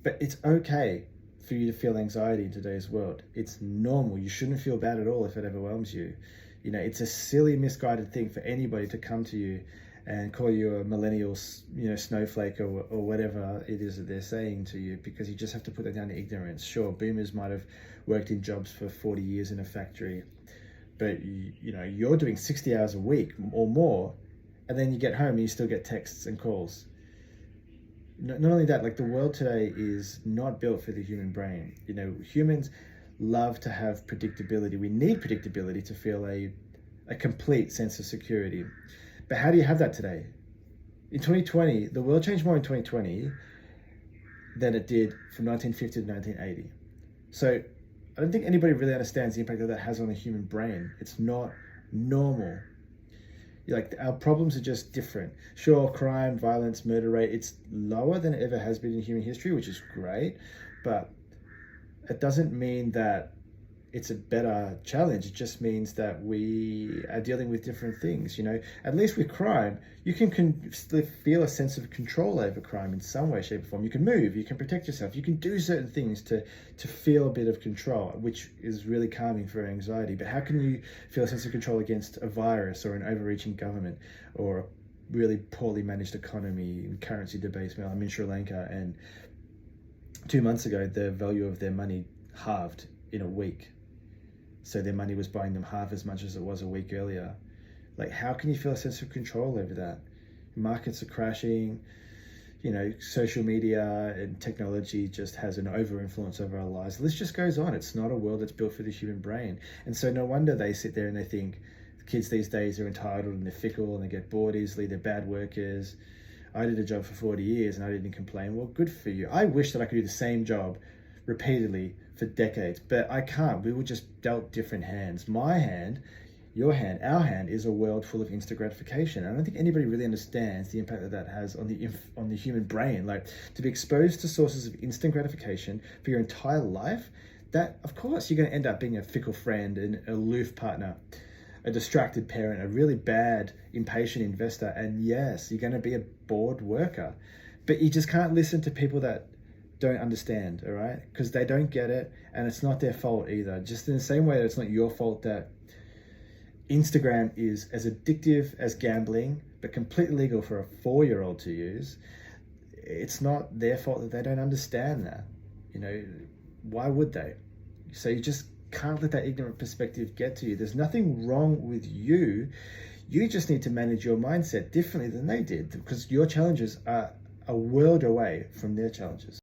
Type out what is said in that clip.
But it's okay for you to feel anxiety in today's world. It's normal. You shouldn't feel bad at all if it overwhelms you. You know, it's a silly, misguided thing for anybody to come to you and call you a millennial, snowflake or whatever it is that they're saying to you, because you just have to put that down to ignorance. Sure, boomers might have worked in jobs for 40 years in a factory, but you're doing 60 hours a week or more, and then you get home and you still get texts and calls. Not only that, like, the world today is not built for the human brain. Humans love to have predictability. We need predictability to feel a complete sense of security. But how do you have that today? In 2020, the world changed more in 2020 than it did from 1950 to 1980. So I don't think anybody really understands the impact that has on the human brain. It's not normal. Like, our problems are just different. Sure, crime, violence, murder rate, it's lower than it ever has been in human history, which is great, but it doesn't mean that it's a better challenge. It just means that we are dealing with different things. At least with crime, you can still feel a sense of control over crime in some way, shape, or form. You can move, you can protect yourself, you can do certain things to feel a bit of control, which is really calming for anxiety. But how can you feel a sense of control against a virus or an overreaching government or a really poorly managed economy and currency debasement? I'm in Sri Lanka, and 2 months ago, the value of their money halved in a week. So their money was buying them half as much as it was a week earlier. Like, how can you feel a sense of control over that? Markets are crashing. Social media and technology just has an over-influence over our lives. The list just goes on. It's not a world that's built for the human brain. And so no wonder they sit there and they think kids these days are entitled and they're fickle and they get bored easily, they're bad workers. I did a job for 40 years and I didn't complain. Well, good for you. I wish that I could do the same job repeatedly for decades, but I can't. We were just dealt different hands. My hand, your hand, our hand is a world full of instant gratification. I don't think anybody really understands the impact that has on the human brain. Like, to be exposed to sources of instant gratification for your entire life, that, of course, you're going to end up being a fickle friend, an aloof partner, a distracted parent, a really bad, impatient investor, and yes, you're going to be a bored worker. But you just can't listen to people that don't understand, all right? Because they don't get it, and it's not their fault either. Just in the same way that it's not your fault that Instagram is as addictive as gambling, but completely legal for a 4-year-old to use, it's not their fault that they don't understand that. Why would they? So you just can't let that ignorant perspective get to you. There's nothing wrong with you. You just need to manage your mindset differently than they did, because your challenges are a world away from their challenges.